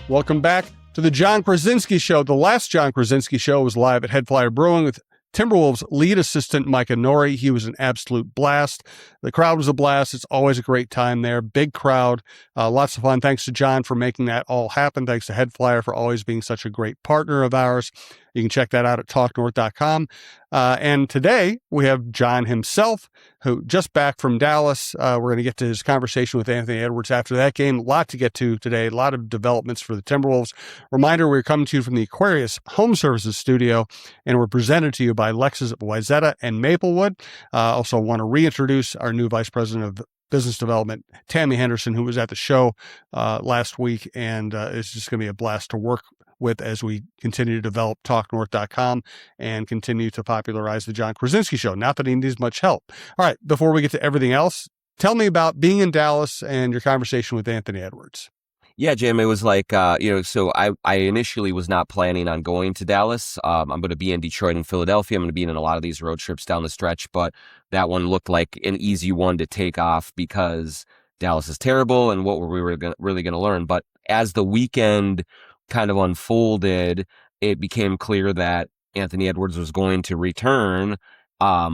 Welcome back to the Jon Krawczynski Show. The last Jon Krawczynski Show was live at Head Flyer Brewing with Timberwolves lead assistant Micah Nori. He was an absolute blast. The crowd was a blast. It's always a great time there. Big crowd. Lots of fun. Thanks to Jon for making that all happen. Thanks to Head Flyer for always being such a great partner of ours. You can check that out at talknorth.com. And today we have Jon himself, who just back from Dallas. We're going to get to his conversation with Anthony Edwards after that game. A lot to get to today. A lot of developments for the Timberwolves. Reminder, we're coming to you from the Aquarius Home Services studio, and we're presented to you by Lexus of Wayzata and Maplewood. Also want to reintroduce our new Vice President of Business Development, Tammy Henderson, who was at the show last week, and it's just going to be a blast to work with as we continue to develop talknorth.com and continue to popularize the Jon Krawczynski Show. Not that he needs much help. All right, before we get to everything else, tell me about being in Dallas and your conversation with Anthony Edwards. Yeah, Jim, it was like, so I initially was not planning on going to Dallas. I'm going to be in Detroit and Philadelphia. I'm going to be in a lot of these road trips down the stretch, but that one looked like an easy one to take off because Dallas is terrible and what were we really going to learn. But as the weekend kind of unfolded, it became clear that Anthony Edwards was going to return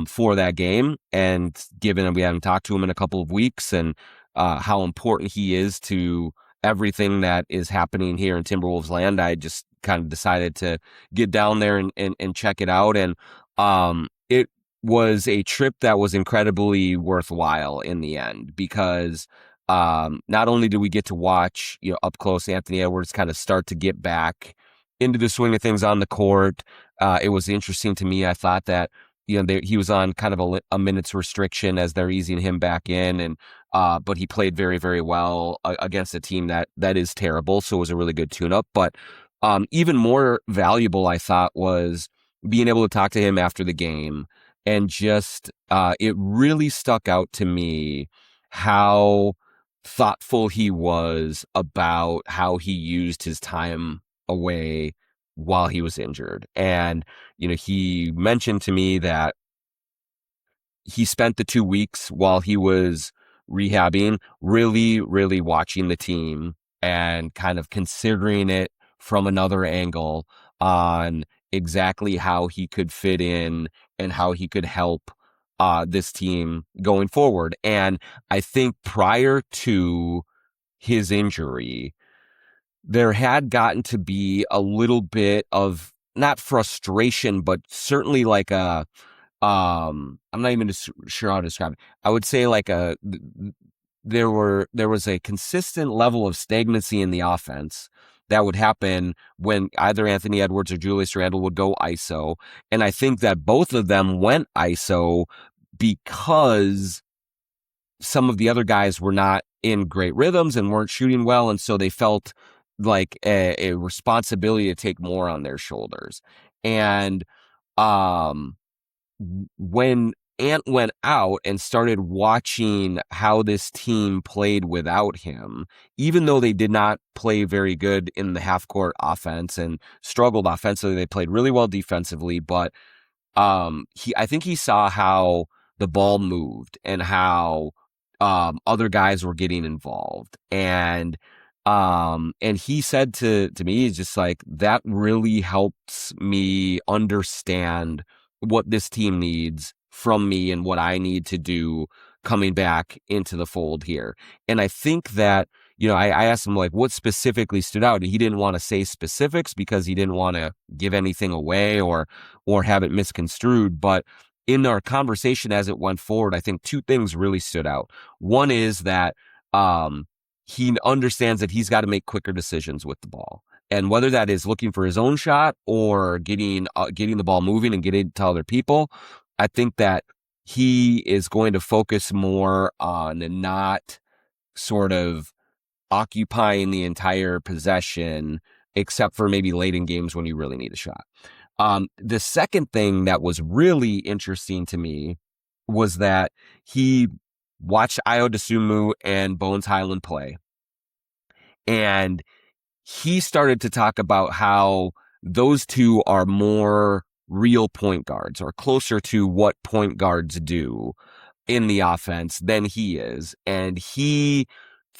for that game. And given that we haven't talked to him in a couple of weeks and how important he is to everything that is happening here in Timberwolves land, I just kind of decided to get down there and check it out. And it was a trip that was incredibly worthwhile in the end because not only did we get to watch, up close Anthony Edwards kind of start to get back into the swing of things on the court. It was interesting to me. I thought that, he was on kind of a minutes restriction as they're easing him back in. And, but he played very, very well against a team that is terrible. So it was a really good tune-up. But even more valuable, I thought, was being able to talk to him after the game. And just, it really stuck out to me how thoughtful he was about how he used his time away while he was injured. And, he mentioned to me that he spent the 2 weeks while he was rehabbing, really, really watching the team and kind of considering it from another angle on exactly how he could fit in and how he could help this team going forward. And I think prior to his injury, there had gotten to be a little bit of not frustration, but certainly like I'm not even sure how to describe it. I would say like there was a consistent level of stagnancy in the offense that would happen when either Anthony Edwards or Julius Randle would go ISO. And I think that both of them went ISO because some of the other guys were not in great rhythms and weren't shooting well. And so they felt like a responsibility to take more on their shoulders. And when Ant went out and started watching how this team played without him, even though they did not play very good in the half-court offense and struggled offensively, they played really well defensively, but I think he saw how the ball moved and how other guys were getting involved. And he said to me, it's just like, that really helps me understand what this team needs from me and what I need to do coming back into the fold here. And I think that, I asked him like what specifically stood out. He didn't want to say specifics because he didn't want to give anything away or have it misconstrued. But in our conversation as it went forward, I think two things really stood out. One is that he understands that he's got to make quicker decisions with the ball. And whether that is looking for his own shot or getting the ball moving and getting to other people, I think that he is going to focus more on not sort of occupying the entire possession, except for maybe late in games when you really need a shot. The second thing that was really interesting to me was that he watched Ayo Jaden and Bones Highland play. And he started to talk about how those two are more real point guards or closer to what point guards do in the offense than he is. And he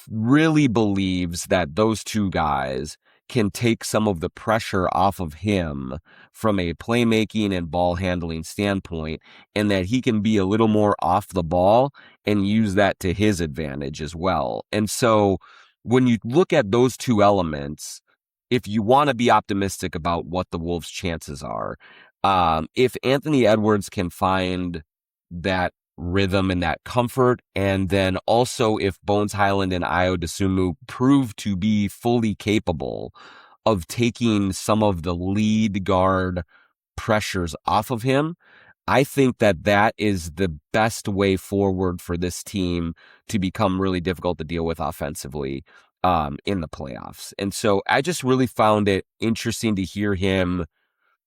really believes that those two guys can take some of the pressure off of him from a playmaking and ball handling standpoint, and that he can be a little more off the ball and use that to his advantage as well. And so when you look at those two elements, if you want to be optimistic about what the Wolves' chances are, if Anthony Edwards can find that rhythm and that comfort, and then also if Bones Highland and Ayo Dosunmu prove to be fully capable of taking some of the lead guard pressures off of him, I think that that is the best way forward for this team to become really difficult to deal with offensively in the playoffs. And so I just really found it interesting to hear him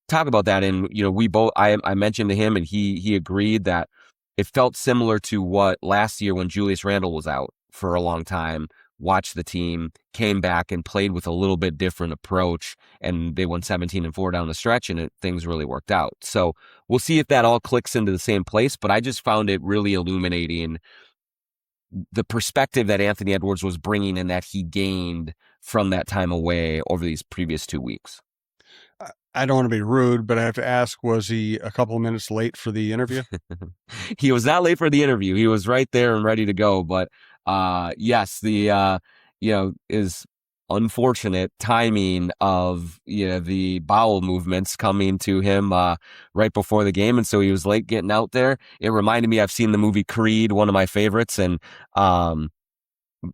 talk about that. And, I mentioned to him and he agreed that it felt similar to what last year when Julius Randle was out for a long time, watched the team, came back and played with a little bit different approach, and they won 17-4 down the stretch, and things really worked out. So we'll see if that all clicks into the same place, but I just found it really illuminating the perspective that Anthony Edwards was bringing and that he gained from that time away over these previous 2 weeks. I don't want to be rude, but I have to ask, was he a couple of minutes late for the interview? He was not late for the interview. He was right there and ready to go. But yes, the is unfortunate timing of the bowel movements coming to him right before the game, and so he was late getting out there. It reminded me, I've seen the movie Creed, one of my favorites, and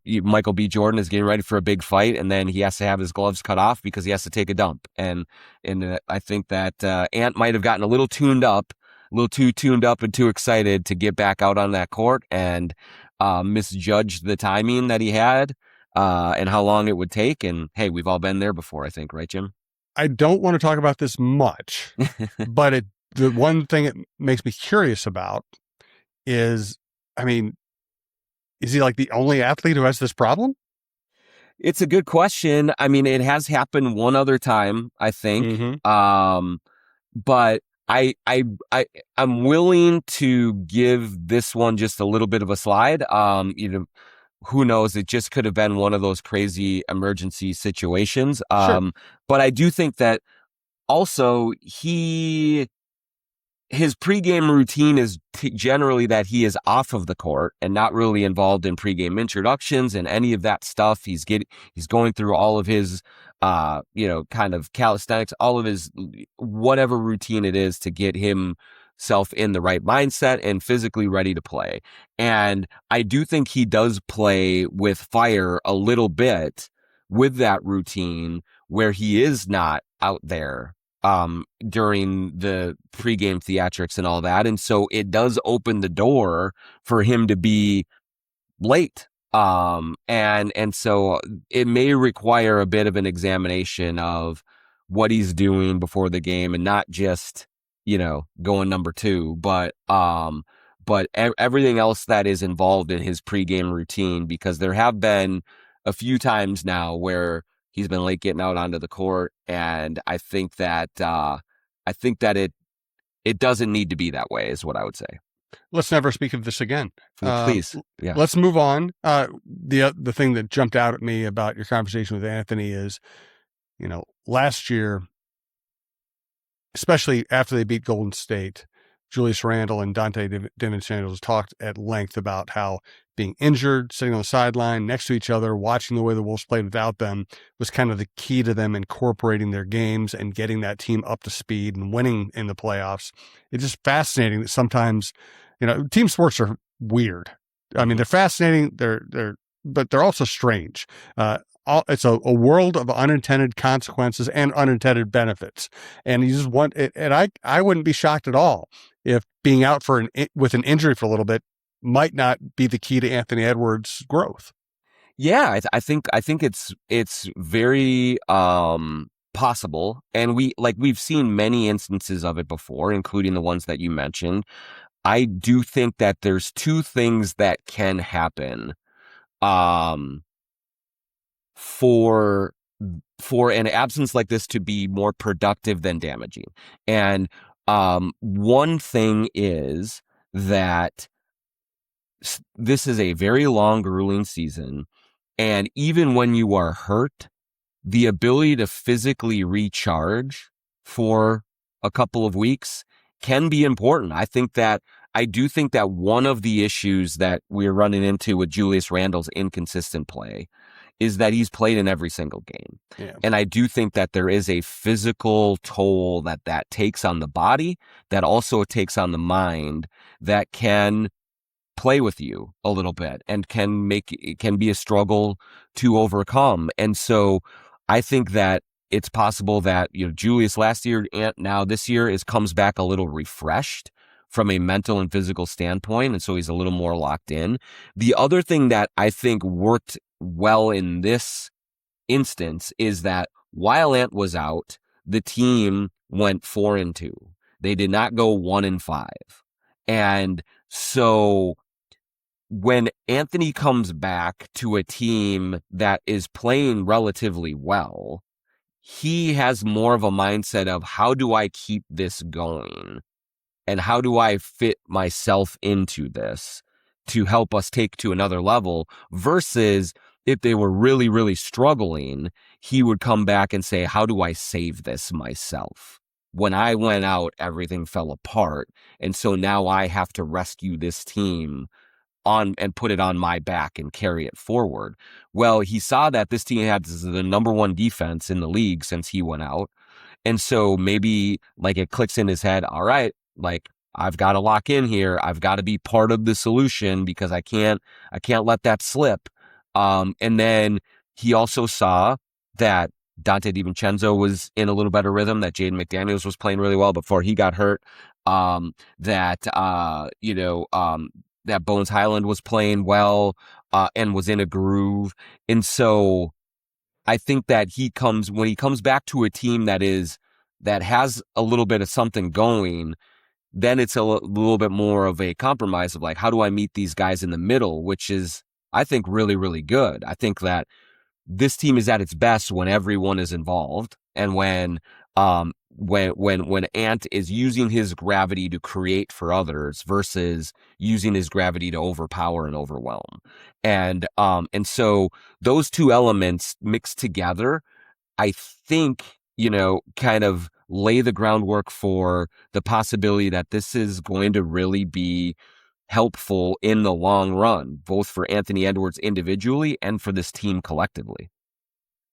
Michael B. Jordan is getting ready for a big fight, and then he has to have his gloves cut off because he has to take a dump. And I think that Ant might have gotten a little too tuned up and too excited to get back out on that court, and misjudged the timing that he had and how long it would take. And hey, we've all been there before, I think, right, Jim? I don't want to talk about this much, but the one thing it makes me curious about is, is he like the only athlete who has this problem? It's a good question. I mean, it has happened one other time, I think. Mm-hmm. But I'm willing to give this one just a little bit of a slide. Who knows? It just could have been one of those crazy emergency situations. Sure. But I do think that also his pregame routine is generally that he is off of the court and not really involved in pregame introductions and any of that stuff. He's going through all of his, kind of calisthenics, all of his whatever routine it is to get himself in the right mindset and physically ready to play. And I do think he does play with fire a little bit with that routine where he is not out there during the pregame theatrics and all that. And so it does open the door for him to be late. And so it may require a bit of an examination of what he's doing before the game, and not just, going number 2, but everything else that is involved in his pregame routine, because there have been a few times now where he's been late getting out onto the court, and I think that it doesn't need to be that way, is what I would say. Let's never speak of this again. Please. Yeah. Let's move on. The thing that jumped out at me about your conversation with Anthony is, last year, especially after they beat Golden State, Julius Randle and Dante DiVincenzo talked at length about how being injured, sitting on the sideline next to each other, watching the way the Wolves played without them was kind of the key to them incorporating their games and getting that team up to speed and winning in the playoffs. It's just fascinating that sometimes, team sports are weird. I mean, they're fascinating. But they're also strange. It's a world of unintended consequences and unintended benefits. And you just want it. And I wouldn't be shocked at all if being out with an injury for a little bit might not be the key to Anthony Edwards' growth. Yeah, I think it's very possible, and we've seen many instances of it before, including the ones that you mentioned. I do think that there's two things that can happen for an absence like this to be more productive than damaging. And one thing is that this is a very long, grueling season, and even when you are hurt, the ability to physically recharge for a couple of weeks can be important. I do think that one of the issues that we're running into with Julius Randle's inconsistent play is that he's played in every single game. Yeah. And I do think that there is a physical toll that takes on the body, that also takes on the mind, that can play with you a little bit and can be a struggle to overcome. And so I think that it's possible that, Julius last year and now this year comes back a little refreshed from a mental and physical standpoint. And so he's a little more locked in. The other thing that I think worked well in this instance is that while Ant was out, the team went 4-2. They did not go 1-5. And so when Anthony comes back to a team that is playing relatively well, he has more of a mindset of, how do I keep this going? And how do I fit myself into this to help us take to another level? Versus if they were really, really struggling, he would come back and say, how do I save this myself? When I went out, everything fell apart. And so now I have to rescue this team and put it on my back and carry it forward. Well, he saw that this team had the number one defense in the league since he went out. And so maybe it clicks in his head, all right, I've got to lock in here. I've got to be part of the solution because I can't let that slip. And then he also saw that Dante DiVincenzo was in a little better rhythm, that Jaden McDaniels was playing really well before he got hurt. That Bones Highland was playing well, and was in a groove. And so I think that when he comes back to a team that has a little bit of something going, then it's a little bit more of a compromise of how do I meet these guys in the middle, which is, I think, really, really good. I think that this team is at its best when everyone is involved, and when Ant is using his gravity to create for others versus using his gravity to overpower and overwhelm. And so those two elements mixed together, I think, kind of lay the groundwork for the possibility that this is going to really be helpful in the long run, both for Anthony Edwards individually and for this team collectively.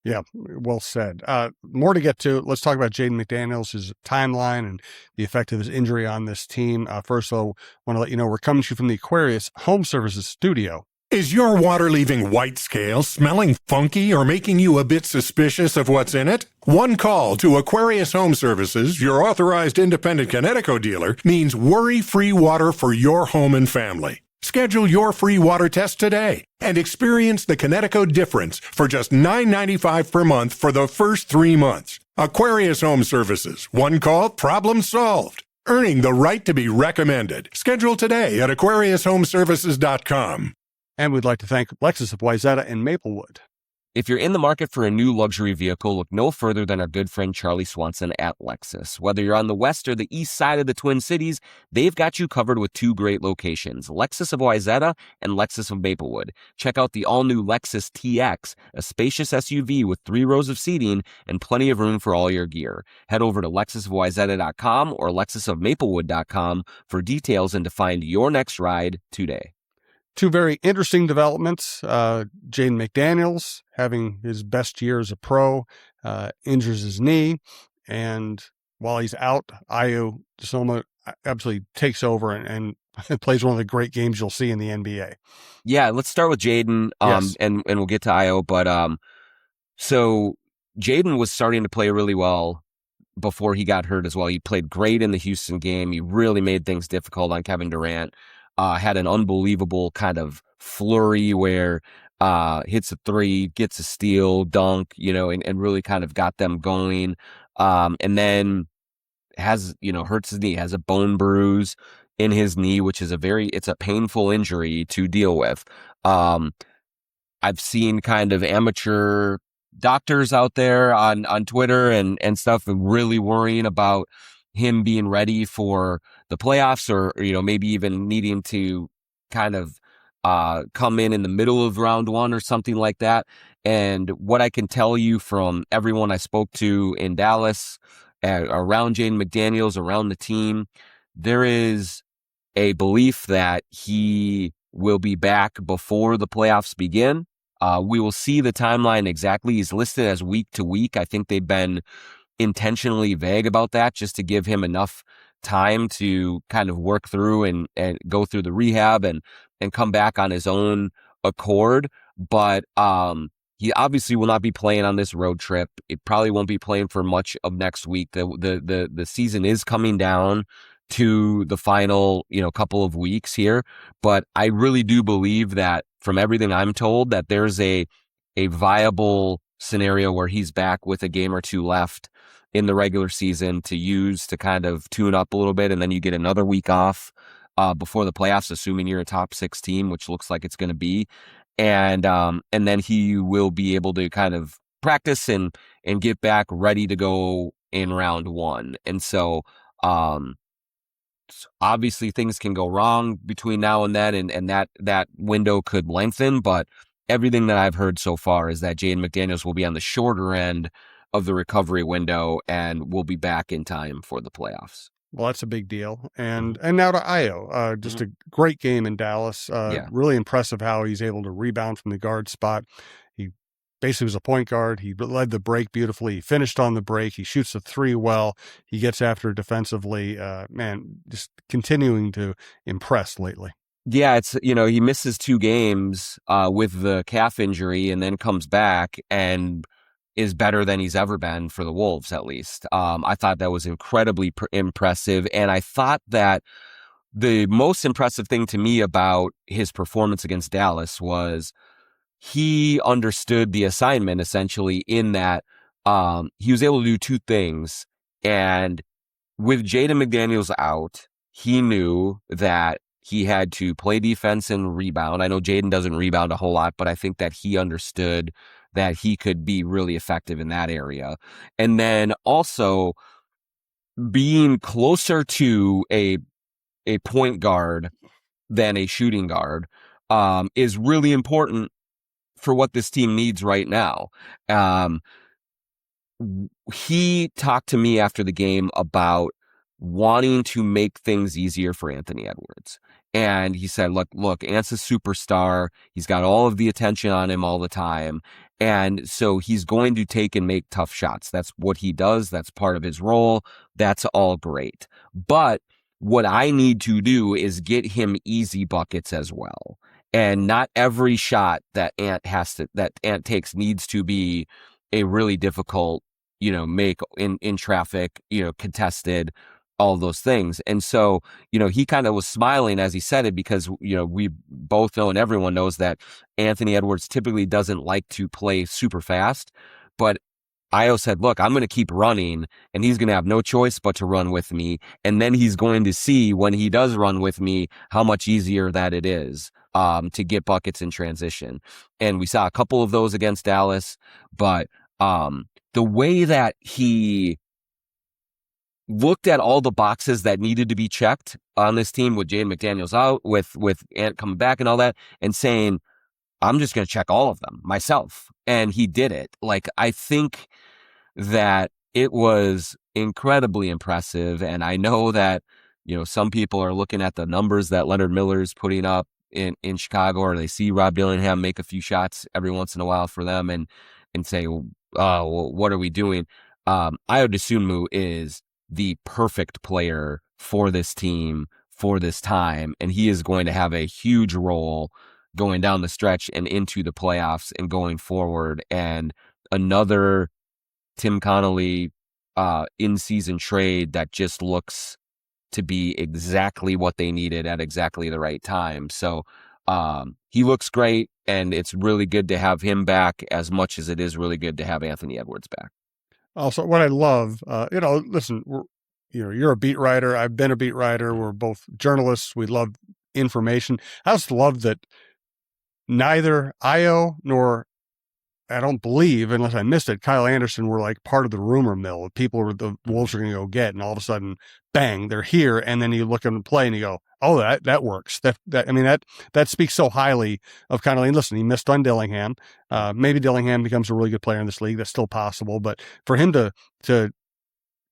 Yeah, well said. More to get to. Let's talk about Jaden McDaniels, his timeline and the effect of his injury on this team. First, though, I want to let you know we're coming to you from the Aquarius Home Services studio. Is your water leaving white scale, smelling funky, or making you a bit suspicious of what's in it? One call to Aquarius Home Services, your authorized independent Connecticut dealer, means worry-free water for your home and family. Schedule your free water test today and experience the Connecticut difference for just $9.95 per month for the first 3 months. Aquarius Home Services. One call, problem solved. Earning the right to be recommended. Schedule today at aquariushomeservices.com. And we'd like to thank Lexus of Wayzata and Maplewood. If you're in the market for a new luxury vehicle, look no further than our good friend Charlie Swanson at Lexus. Whether you're on the west or the east side of the Twin Cities, they've got you covered with 2 great locations, Lexus of Wayzata and Lexus of Maplewood. Check out the all-new Lexus TX, a spacious SUV with 3 rows of seating and plenty of room for all your gear. Head over to lexusofwayzata.com or lexusofmaplewood.com for details and to find your next ride today. 2 very interesting developments. Jaden McDaniels having his best year as a pro, injures his knee. And while he's out, Ayo Jaden absolutely takes over and plays one of the great games you'll see in the NBA. Yeah, let's start with Jaden, Yes. and we'll get to Ayo. But so Jaden was starting to play really well before he got hurt as well. He played great in the Houston game. He really made things difficult on Kevin Durant. Had an unbelievable kind of flurry where hits a 3, gets a steal, dunk, and really kind of got them going. And then hurts his knee, has a bone bruise in his knee, which is it's a painful injury to deal with. I've seen kind of amateur doctors out there on Twitter and stuff really worrying about him being ready for the playoffs or, maybe even needing to kind of come in the middle of round 1 or something like that. And what I can tell you from everyone I spoke to in Dallas, around Jaden McDaniels, around the team, there is a belief that he will be back before the playoffs begin. We will see the timeline exactly. He's listed as week to week. I think they've been intentionally vague about that just to give him enough time to kind of work through and go through the rehab and come back on his own accord. But he obviously will not be playing on this road trip. It probably won't be playing for much of next week. The season is coming down to the final, couple of weeks here. But I really do believe that from everything I'm told that there's a viable scenario where he's back with a game or two left in the regular season to use to kind of tune up a little bit. And then you get another week off before the playoffs, assuming you're a top 6 team, which looks like it's going to be. And then he will be able to kind of practice and get back ready to go in round 1. And so, obviously things can go wrong between now and then, and that window could lengthen, but everything that I've heard so far is that Jaden McDaniels will be on the shorter end of the recovery window and will be back in time for the playoffs. Well, that's a big deal. And now to Ayo, just a great game in Dallas. Really impressive how he's able to rebound from the guard spot. He basically was a point guard. He led the break beautifully. He finished on the break. He shoots the 3 well. He gets after it defensively. Just continuing to impress lately. Yeah, it's, he misses 2 games with the calf injury and then comes back and is better than he's ever been for the Wolves, at least. I thought that was incredibly impressive. And I thought that the most impressive thing to me about his performance against Dallas was he understood the assignment essentially in that he was able to do 2 things. And with Jaden McDaniels out, he knew that he had to play defense and rebound. I know Jaden doesn't rebound a whole lot, but I think that he understood that he could be really effective in that area. And then also being closer to a point guard than a shooting guard is really important for what this team needs right now. He talked to me after the game about wanting to make things easier for Anthony Edwards. And he said, look, Ant's a superstar. He's got all of the attention on him all the time. And so he's going to take and make tough shots. That's what he does. That's part of his role. That's all great. But what I need to do is get him easy buckets as well. And not every shot that Ant takes needs to be a really difficult, make in traffic, contested, all those things. And so, he kind of was smiling as he said it because, we both know and everyone knows that Anthony Edwards typically doesn't like to play super fast. But Ayo said, look, I'm going to keep running and he's going to have no choice but to run with me. And then he's going to see when he does run with me, how much easier that it is to get buckets in transition. And we saw a couple of those against Dallas, but the way that he looked at all the boxes that needed to be checked on this team with Jaden McDaniels out, with Ant coming back and all that, and saying, I'm just going to check all of them myself. And he did it. I think that it was incredibly impressive. And I know that, some people are looking at the numbers that Leonard Miller is putting up in Chicago, or they see Rob Dillingham make a few shots every once in a while for them and say, well, what are we doing? Ayo Dosunmu is the perfect player for this team for this time. And he is going to have a huge role going down the stretch and into the playoffs and going forward. And another Tim Connelly in-season trade that just looks to be exactly what they needed at exactly the right time. So he looks great, and it's really good to have him back as much as it is really good to have Anthony Edwards back. Also, what I love, listen, you're a beat writer. I've been a beat writer. We're both journalists. We love information. I just love that neither Ayo nor I don't believe, unless I missed it, Kyle Anderson were like part of the rumor mill. People were the Wolves are going to go get, and all of a sudden, bang, they're here. And then you look at them play and you go, oh, that works. That speaks so highly of Connelly. And listen, he missed on Dillingham. Maybe Dillingham becomes a really good player in this league. That's still possible. But for him to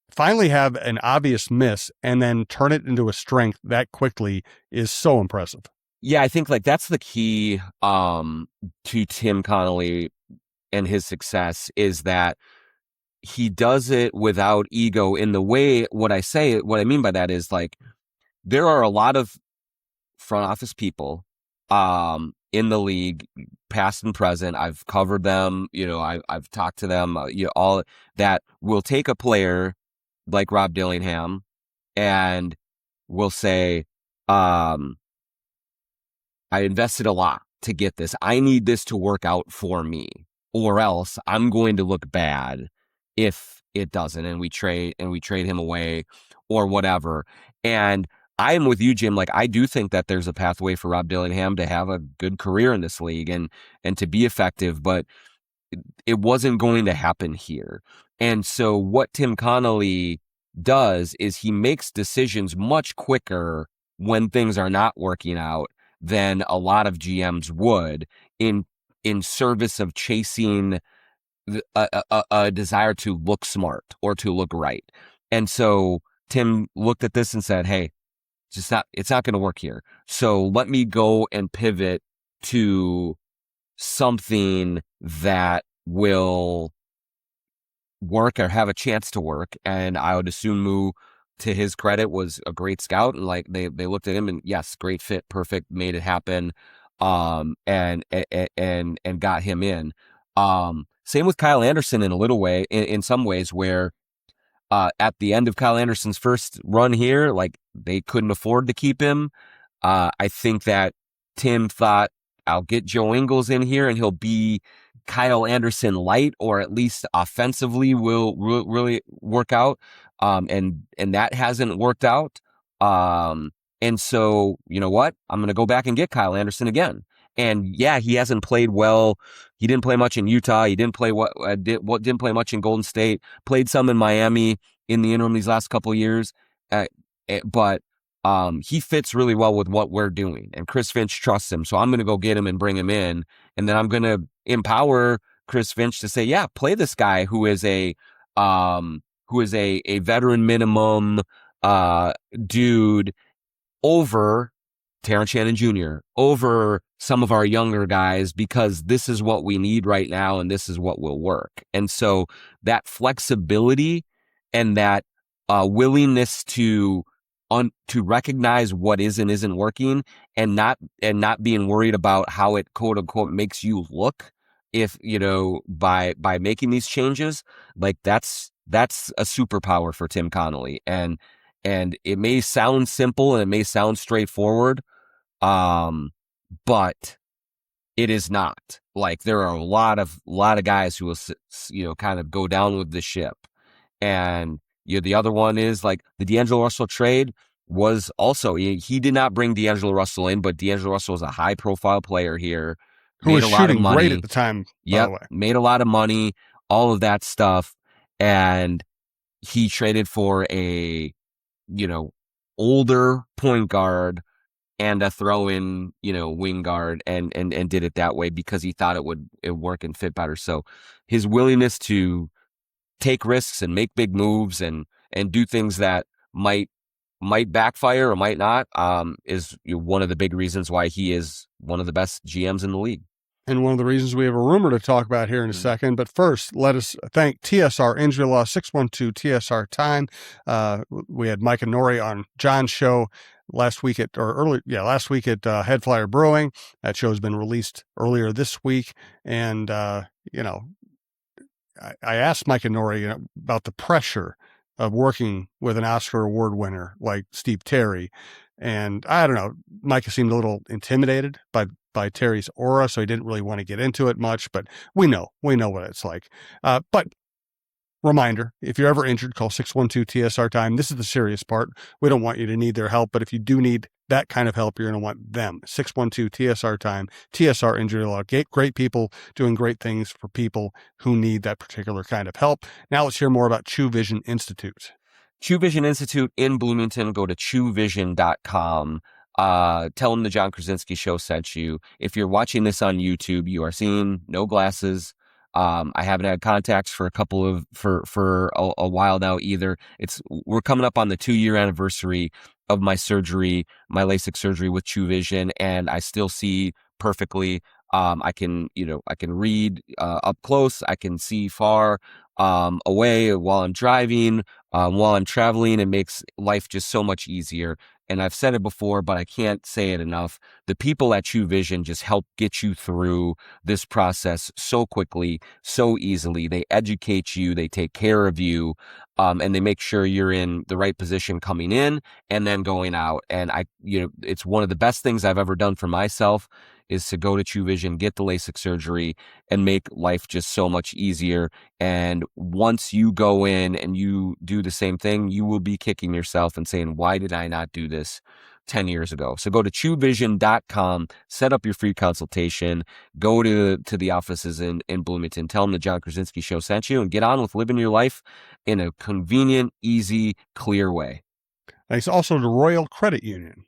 finally have an obvious miss and then turn it into a strength that quickly is so impressive. Yeah, I think like that's the key to Tim Connelly and his success, is that he does it without ego in the way. What I mean by that is, like, there are a lot of front office people in the league, past and present. I've covered them, I've talked to them, all that will take a player like Rob Dillingham and will say, I invested a lot to get this. I need this to work out for me, or else I'm going to look bad if it doesn't. And we trade him away or whatever. And I am with you, Jim. Like, I do think that there's a pathway for Rob Dillingham to have a good career in this league and to be effective, but it wasn't going to happen here. And so what Tim Connelly does is he makes decisions much quicker when things are not working out than a lot of GMs would, in service of chasing a desire to look smart or to look right. And so Tim looked at this and said, hey, it's not going to work here. So let me go and pivot to something that will work or have a chance to work. And I would assume Moo, to his credit, was a great scout, and like they looked at him and yes, great fit, perfect, made it happen, and got him in. Same with Kyle Anderson in a little way, in some ways, where at the end of Kyle Anderson's first run here, like, they couldn't afford to keep him. I think that Tim thought, I'll get Joe Ingles in here and he'll be Kyle Anderson light, or at least offensively will really work out. And that hasn't worked out. And so, you know what? I'm going to go back and get Kyle Anderson again. And yeah, he hasn't played well. He didn't play much in Utah. He didn't play didn't play much in Golden State. Played some in Miami in the interim these last couple of years. But he fits really well with what we're doing, and Chris Finch trusts him. So I'm going to go get him and bring him in, and then I'm going to empower Chris Finch to say, yeah, play this guy who is a veteran minimum dude over Terrence Shannon Jr., over some of our younger guys, because this is what we need right now and this is what will work. And so that flexibility and that willingness to recognize what is and isn't working, and not being worried about how it quote unquote makes you look, if by making these changes, like that's a superpower for Tim Connelly. And it may sound simple and it may sound straightforward, but it is not. Like, there are a lot of guys who will kind of go down with the ship. And the other one is, like, the D'Angelo Russell trade was also, he did not bring D'Angelo Russell in, but D'Angelo Russell was a high profile player here, who was shooting great at the time. Yep, made a lot of money, all of that stuff. And he traded for a older point guard and a throw-in, wing guard, and did it that way because he thought it would work and fit better. So his willingness to take risks and make big moves and do things that might backfire or might not, is one of the big reasons why he is one of the best GMs in the league. And one of the reasons we have a rumor to talk about here in a second. But first, let us thank TSR Injury Law, 612 TSR Time. We had Mike and Nori on John's show last week at Head Flyer Brewing. That show has been released earlier this week. And, I asked Mike and Nori about the pressure of working with an Oscar Award winner like Steve Terry. And I don't know, Mike seemed a little intimidated by Terry's aura, so he didn't really want to get into it much, but we know what it's like. But reminder, if you're ever injured, call 612 TSR Time. This is the serious part. We don't want you to need their help, but if you do need that kind of help, you're going to want them. 612 TSR time, TSR Injury Law. Great people doing great things for people who need that particular kind of help. Now let's hear more about True Vision Institute. True Vision Institute in Bloomington. Go to truevision.com. Tell them the Jon Krawczynski Show sent you. If you're watching this on YouTube, you are seeing no glasses. I haven't had contacts for a while now either. We're coming up on the 2-year anniversary of my surgery, my LASIK surgery with True Vision, and I still see perfectly. I can read up close. I can see far away while I'm driving, while I'm traveling. It makes life just so much easier. And I've said it before, but I can't say it enough. The people at True Vision just help get you through this process so quickly, so easily. They educate you, they take care of you, and they make sure you're in the right position coming in and then going out. And it's one of the best things I've ever done for myself is to go to True Vision, get the LASIK surgery, and make life just so much easier. And once you go in and you do the same thing, you will be kicking yourself and saying, why did I not do this 10 years ago? So go to truevision.com, set up your free consultation, go to the offices in Bloomington, tell them the Jon Krawczynski Show sent you, and get on with living your life in a convenient, easy, clear way. Thanks also to Royal Credit Union.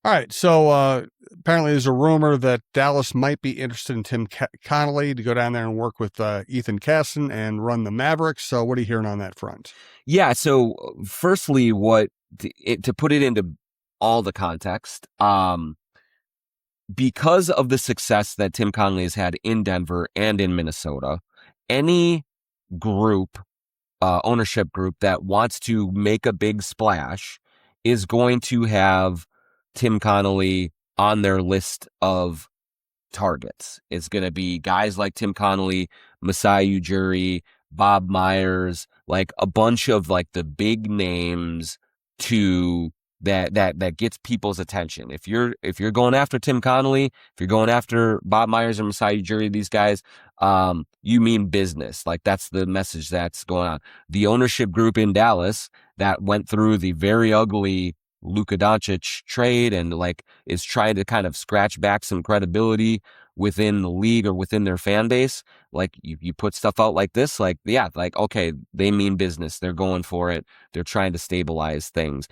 All right, so apparently there's a rumor that Dallas might be interested in Tim Connelly to go down there and work with Ethan Casson and run the Mavericks. So what are you hearing on that front? Yeah, so firstly, to put it into all the context, because of the success that Tim Connelly has had in Denver and in Minnesota, any group, ownership group that wants to make a big splash is going to have Tim Connelly on their list of targets. It's going to be guys like Tim Connelly, Masai Ujiri, Bob Myers, like a bunch of like the big names that gets people's attention. If you're going after Tim Connelly, if you're going after Bob Myers or Masai Ujiri, these guys, you mean business. Like that's the message that's going on. The ownership group in Dallas that went through the very ugly Luka Doncic trade and like is trying to kind of scratch back some credibility within the league or within their fan base. Like you put stuff out like this, like, yeah, like, okay, they mean business. They're going for it. They're trying to stabilize things.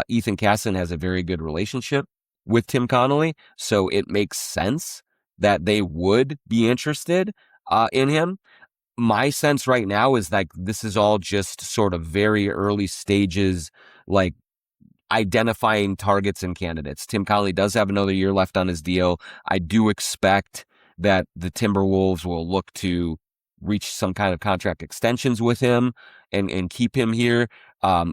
Ethan Casson has a very good relationship with Tim Connelly. So it makes sense that they would be interested in him. My sense right now is like, this is all just sort of very early stages, like identifying targets and candidates. Tim Connelly does have another year left on his deal. I do expect that the Timberwolves will look to reach some kind of contract extensions with him and keep him here.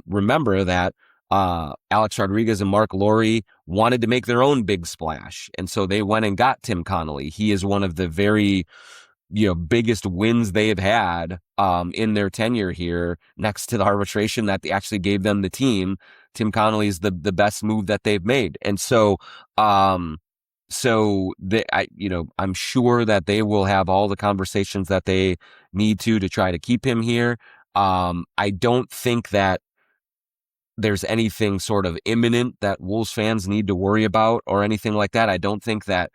Remember that Alex Rodriguez and Mark Lowry wanted to make their own big splash. And so they went and got Tim Connelly. He is one of the very biggest wins they have had in their tenure here, next to the arbitration that they actually gave them the team. Tim Connelly is the best move that they've made. And so, I'm sure that they will have all the conversations that they need to try to keep him here. I don't think that there's anything sort of imminent that Wolves fans need to worry about or anything like that. I don't think that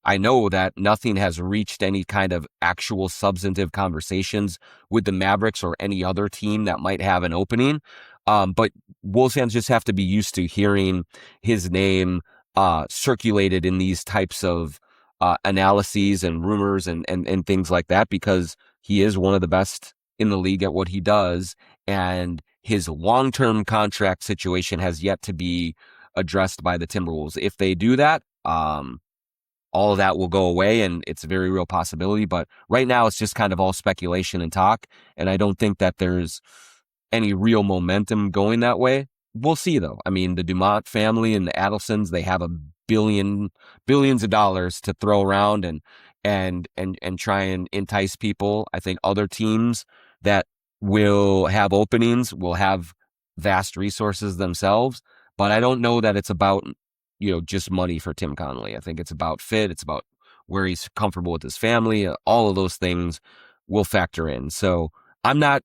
I know that nothing has reached any kind of actual substantive conversations with the Mavericks or any other team that might have an opening. But Wolves fans just have to be used to hearing his name circulated in these types of analyses and rumors and things like that, because he is one of the best in the league at what he does. And his long-term contract situation has yet to be addressed by the Timberwolves. If they do that, all of that will go away, and it's a very real possibility. But right now, it's just kind of all speculation and talk, and I don't think that there's any real momentum going that way. We'll see, though. I mean, the Dumont family and the Adelsons, they have billions of dollars to throw around and try and entice people. I think other teams that will have openings will have vast resources themselves, but I don't know that it's about just money for Tim Connelly. I think it's about fit. It's about where he's comfortable with his family. All of those things will factor in. So I'm not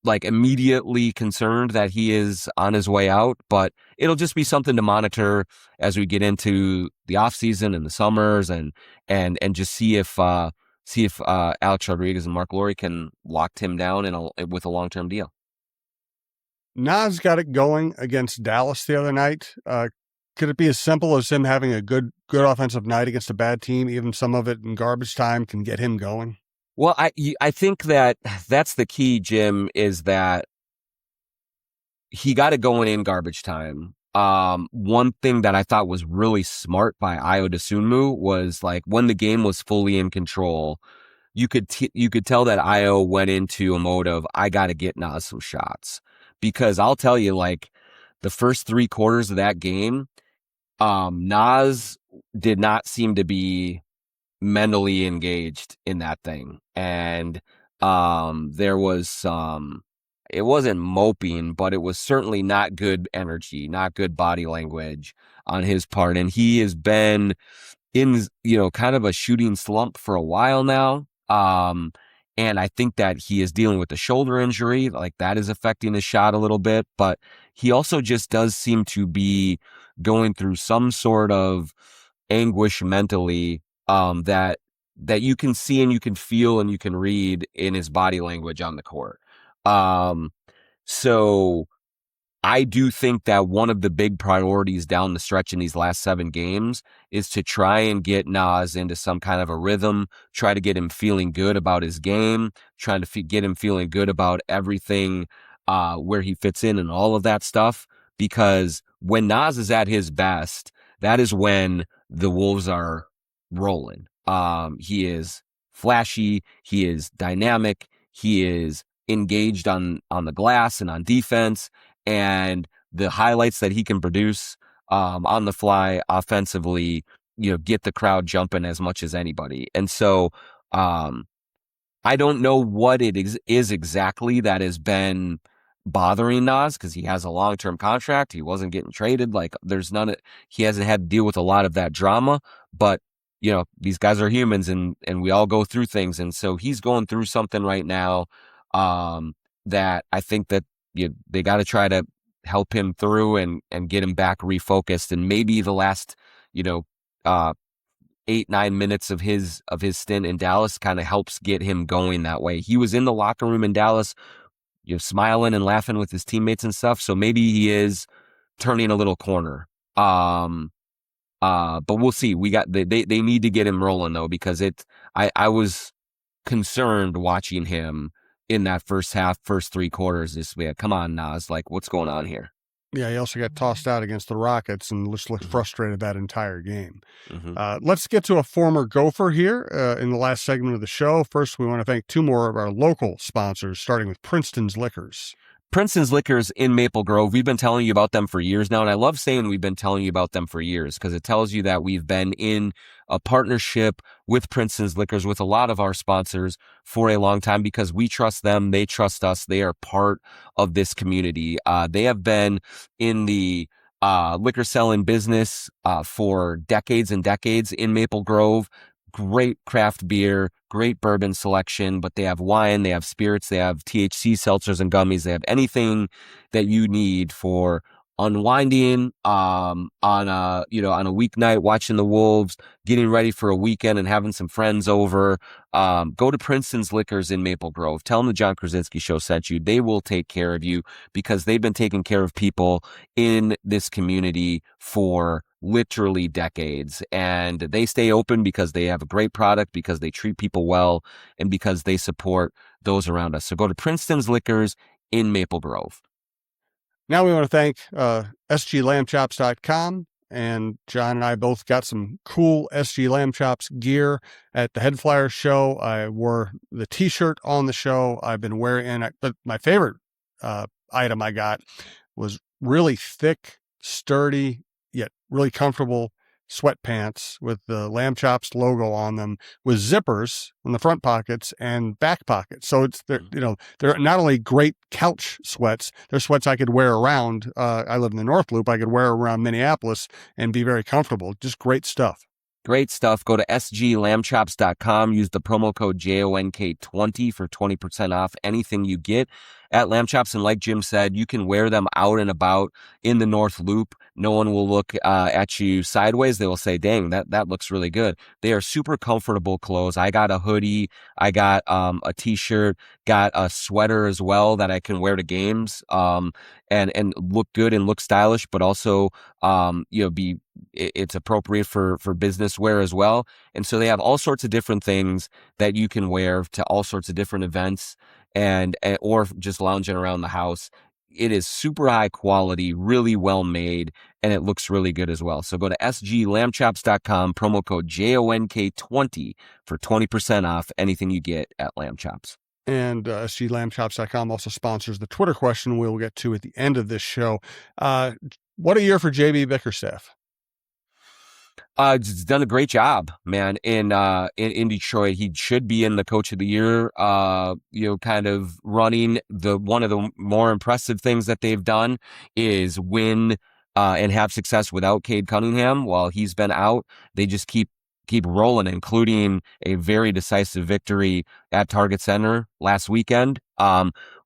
like immediately concerned that he is on his way out, but it'll just be something to monitor as we get into the off season and the summers and just see if Alex Rodriguez and Mark Lowry can lock him down with a long-term deal. Nas got it going against Dallas the other night. Could it be as simple as him having a good offensive night against a bad team? Even some of it in garbage time can get him going. Well, I think that's the key, Jim, is that he got it going in garbage time. One thing that I thought was really smart by Ayo Jaden was like when the game was fully in control, you could tell that Ayo went into a mode of I got to get Nas some shots, because I'll tell you, like the first 3 quarters of that game, Nas did not seem to be mentally engaged in that thing. And there was it wasn't moping, but it was certainly not good energy, not good body language on his part. And he has been in, kind of a shooting slump for a while now. And I think that he is dealing with a shoulder injury, like that is affecting his shot a little bit, but he also just does seem to be going through some sort of anguish mentally, that you can see and you can feel and you can read in his body language on the court. So I do think that one of the big priorities down the stretch in these last 7 games is to try and get Nas into some kind of a rhythm, try to get him feeling good about his game, trying to get him feeling good about everything, where he fits in and all of that stuff. Because when Nas is at his best, that is when the Wolves are rolling. He is flashy. He is dynamic. He is engaged on the glass and on defense, and the highlights that he can produce on the fly offensively, get the crowd jumping as much as anybody. And so I don't know what it is exactly that has been bothering Nas, because he has a long-term contract. He wasn't getting traded. Like he hasn't had to deal with a lot of that drama, but these guys are humans and we all go through things. And so he's going through something right now, that I think that they got to try to help him through and get him back refocused. And maybe the last, 8-9 minutes of his stint in Dallas kind of helps get him going that way. He was in the locker room in Dallas, smiling and laughing with his teammates and stuff. So maybe he is turning a little corner. But we'll see. They need to get him rolling though, because I was concerned watching him in that first 3 quarters. This way, come on, Nas, like what's going on here? Yeah, he also got tossed out against the Rockets and just looked frustrated that entire game. Mm-hmm. Let's get to a former Gopher here in the last segment of the show. First, we want to thank 2 more of our local sponsors, starting with Princeton's Liquors. Princeton's Liquors in Maple Grove. We've been telling you about them for years now, and I love saying we've been telling you about them for years because it tells you that we've been in a partnership with Princeton's Liquors, with a lot of our sponsors for a long time, because we trust them, they trust us, they are part of this community. They have been in the liquor selling business for decades and decades in Maple Grove. Great craft beer, great bourbon selection, but they have wine, they have spirits, they have THC seltzers and gummies. They have anything that you need for unwinding on a weeknight, watching the Wolves, getting ready for a weekend and having some friends over. Go to Princeton's Liquors in Maple Grove. Tell them the Jon Krawczynski Show sent you. They will take care of you because they've been taking care of people in this community for literally decades, and they stay open because they have a great product, because they treat people well, and because they support those around us. So go to Princeton's Liquors in Maple Grove. Now we want to thank sglambchops.com, and John and I both got some cool SG Lamb Chops gear at the Head Flyer show. I wore the t-shirt on the show. I've been wearing, but my favorite item I got was really thick, sturdy, yet really comfortable sweatpants with the Lamb Chops logo on them, with zippers in the front pockets and back pockets. So they're not only great couch sweats, they're sweats I could wear around. I live in the North Loop. I could wear around Minneapolis and be very comfortable. Just great stuff. Great stuff. Go to sglambchops.com. Use the promo code JONK20 for 20% off anything you get at Lamb Chops. And like Jim said, you can wear them out and about in the North Loop. No one will look at you sideways. They will say, dang, that looks really good. They are super comfortable clothes. I got a hoodie. I got a t-shirt, got a sweater as well that I can wear to games and look good and look stylish, but also it's appropriate for business wear as well. And so they have all sorts of different things that you can wear to all sorts of different events and or just lounging around the house. It is super high quality, really well made, and it looks really good as well. So go to sglambchops.com, promo code JONK20 for 20% off anything you get at Lamb Chops. And sglambchops.com also sponsors the Twitter question we'll get to at the end of this show. What a year for JB Bickerstaff. He's done a great job, man, in Detroit. He should be in the Coach of the Year, kind of running. One of the more impressive things that they've done is win and have success without Cade Cunningham while he's been out. They just keep rolling, including a very decisive victory at Target Center last weekend.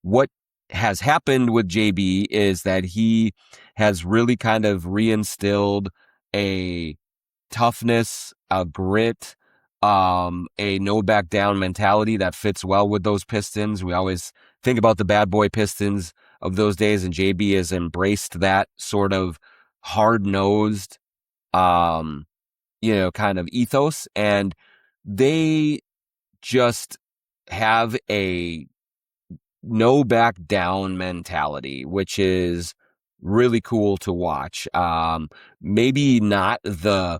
What has happened with JB is that he has really kind of reinstilled a toughness, a grit, a no back down mentality that fits well with those Pistons. We always think about the bad boy Pistons of those days, and JB has embraced that sort of hard nosed, kind of ethos, and they just have a no back down mentality, which is really cool to watch. Maybe not the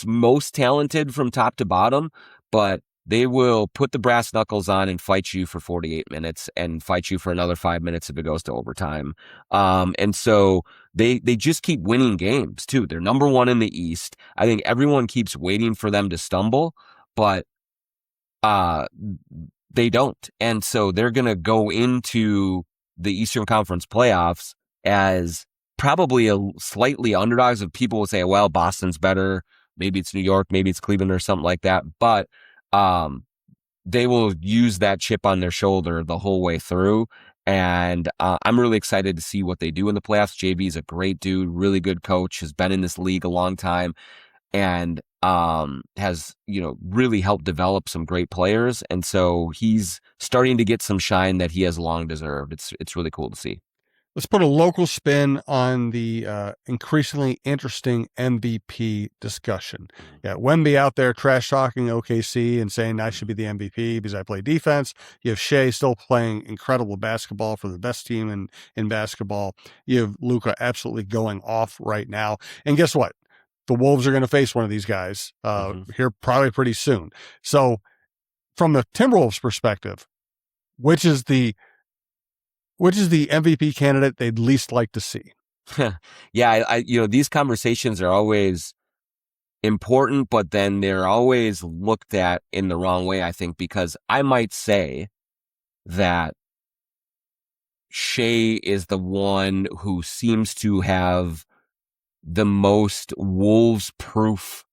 most talented from top to bottom, but they will put the brass knuckles on and fight you for 48 minutes and fight you for another 5 minutes if it goes to overtime. And so they just keep winning games too. They're number one in the East. I think everyone keeps waiting for them to stumble, but they don't. And so they're going to go into the Eastern Conference playoffs as probably a slightly underdogs. Of people will say, well, Boston's better. Maybe it's New York, maybe it's Cleveland or something like that. But they will use that chip on their shoulder the whole way through. And I'm really excited to see what they do in the playoffs. JB is a great dude, really good coach, has been in this league a long time, and has, really helped develop some great players. And so he's starting to get some shine that he has long deserved. It's really cool to see. Let's put a local spin on the increasingly interesting MVP discussion. Yeah, Wemby out there trash talking OKC and saying I should be the MVP because I play defense. You have Shea still playing incredible basketball for the best team in basketball. You have Luka absolutely going off right now. And guess what? The Wolves are going to face one of these guys here probably pretty soon. So from the Timberwolves perspective, which is the MVP candidate they'd least like to see? Yeah, these conversations are always important, but then they're always looked at in the wrong way, I think, because I might say that Shea is the one who seems to have the most Wolves-proof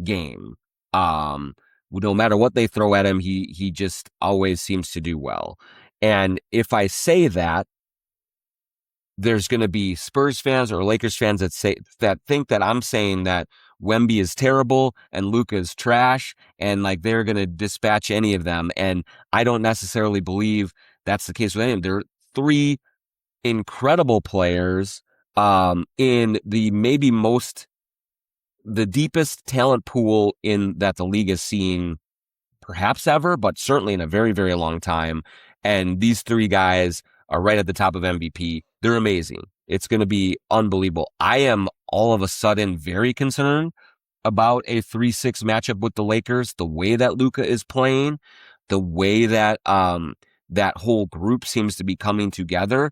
game. No matter what they throw at him, he just always seems to do well. And if I say that, there's going to be Spurs fans or Lakers fans that think that I'm saying that Wemby is terrible and Luka is trash, and like they're going to dispatch any of them. And I don't necessarily believe that's the case with any of them. There are three incredible players in the deepest talent pool that the league has seen perhaps ever, but certainly in a very, very long time. And these three guys are right at the top of MVP. They're amazing. It's going to be unbelievable. I am all of a sudden very concerned about a 3-6 matchup with the Lakers, the way that Luka is playing, the way that that whole group seems to be coming together.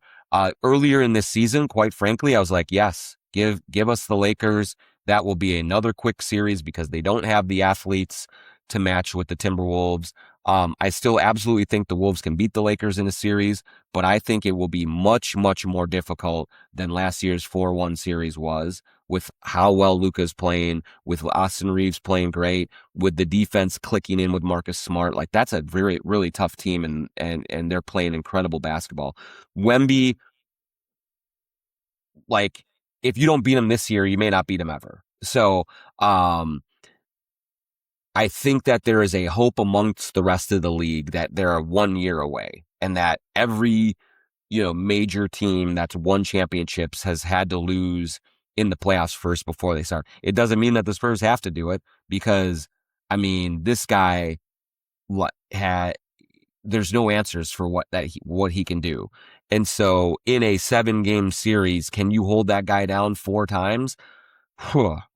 Earlier in this season, quite frankly, I was like, yes, give us the Lakers. That will be another quick series because they don't have the athletes to match with the Timberwolves. I still absolutely think the Wolves can beat the Lakers in a series, but I think it will be much, much more difficult than last year's 4-1 series was. with how well Luka's playing, with Austin Reeves playing great, with the defense clicking in with Marcus Smart. Like, that's a very, really tough team, and they're playing incredible basketball. Wemby, like, if you don't beat him this year, you may not beat him ever. So, I think that there is a hope amongst the rest of the league that they're 1 year away, and that every, major team that's won championships has had to lose in the playoffs first before they start. It doesn't mean that the Spurs have to do it, because, this guy there's no answers for what he can do. And so in a 7-game series, can you hold that guy down 4 times?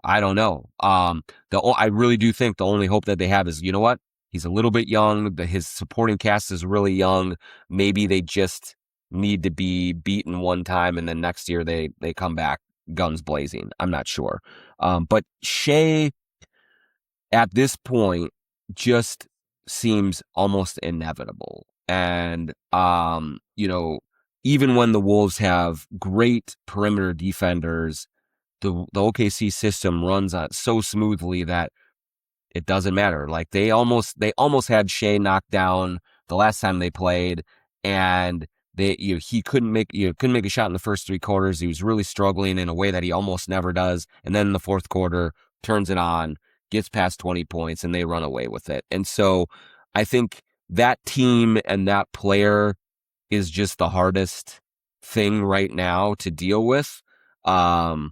I don't know. I really do think the only hope that they have is, you know what? He's a little bit young. His supporting cast is really young. Maybe they just need to be beaten one time, and then next year they come back guns blazing. I'm not sure. But Shea at this point just seems almost inevitable. And, even when the Wolves have great perimeter defenders, the OKC system runs so smoothly that it doesn't matter. Like, they almost had Shea knocked down the last time they played, and he couldn't make a shot in the first 3 quarters. He was really struggling in a way that he almost never does. And then in the fourth quarter, turns it on, gets past 20 points, and they run away with it. And so I think that team and that player is just the hardest thing right now to deal with. But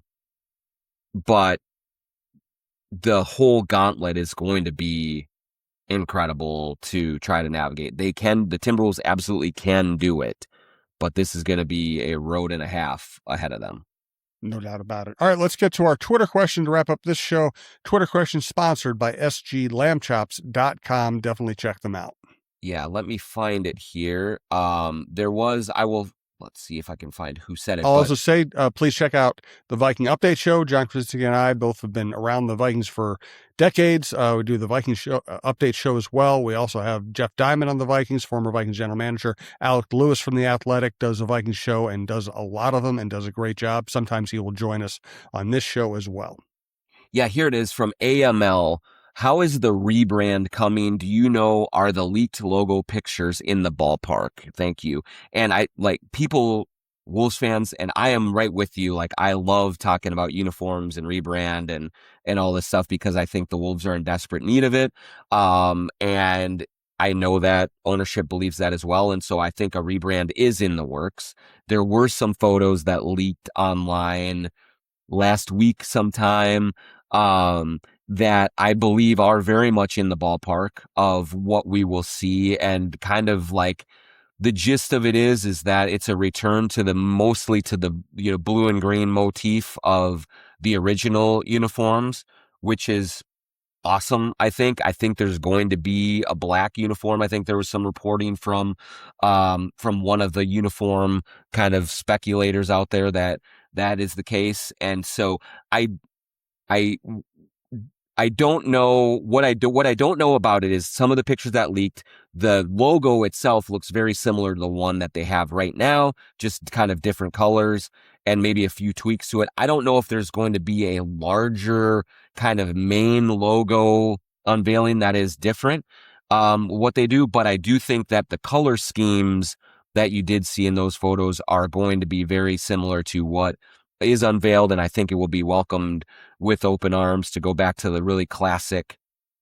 the whole gauntlet is going to be incredible to try to navigate. The Timberwolves absolutely can do it, but this is going to be a road and a half ahead of them. No doubt about it. All right, let's get to our Twitter question to wrap up this show. Twitter question sponsored by sglambchops.com. Definitely check them out. Yeah, let me find it here. Let's see if I can find who said it. I'll also say, please check out the Viking Update Show. Jon Krawczynski and I both have been around the Vikings for decades. We do the Viking show, Update Show as well. We also have Jeff Diamond on the Vikings, former Vikings general manager. Alec Lewis from The Athletic does the Vikings show and does a lot of them and does a great job. Sometimes he will join us on this show as well. Yeah, here it is from AML. How is the rebrand coming? Do you know, are the leaked logo pictures in the ballpark? Thank you. And Wolves fans, and I am right with you. Like, I love talking about uniforms and rebrand and all this stuff, because I think the Wolves are in desperate need of it. And I know that ownership believes that as well. And so I think a rebrand is in the works. There were some photos that leaked online last week sometime, that I believe are very much in the ballpark of what we will see. And kind of like the gist of it is that it's a return to mostly to the, blue and green motif of the original uniforms, which is awesome. I think there's going to be a black uniform. I think there was some reporting from one of the uniform kind of speculators out there that is the case. And so I don't know what I don't know about it is some of the pictures that leaked. The logo itself looks very similar to the one that they have right now, just kind of different colors and maybe a few tweaks to it. I don't know if there's going to be a larger kind of main logo unveiling that is different, what they do, but I do think that the color schemes that you did see in those photos are going to be very similar to what is unveiled, and I think it will be welcomed with open arms to go back to the really classic,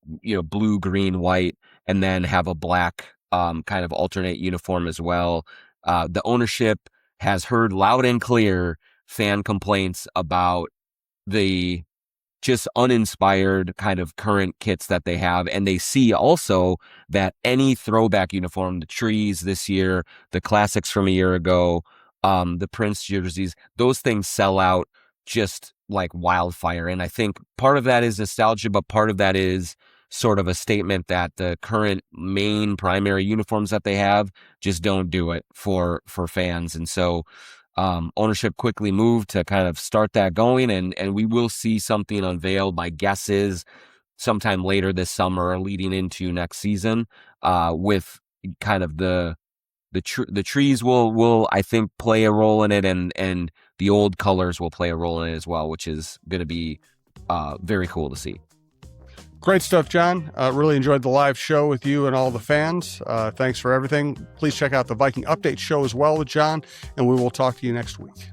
blue, green, white, and then have a black kind of alternate uniform as well. The ownership has heard loud and clear fan complaints about the just uninspired kind of current kits that they have, and they see also that any throwback uniform, the trees this year, the classics from a year ago, the Prince jerseys, those things sell out just like wildfire. And I think part of that is nostalgia, but part of that is sort of a statement that the current main primary uniforms that they have just don't do it for fans. And so ownership quickly moved to kind of start that going, and we will see something unveiled. My guess is sometime later this summer, leading into next season, with kind of the trees will I think play a role in it, and the old colors will play a role in it as well, which is going to be very cool to see. Great stuff, Jon. Really enjoyed the live show with you and all the fans. Thanks for everything. Please check out the Viking Update show as well with Jon, and we will talk to you next week.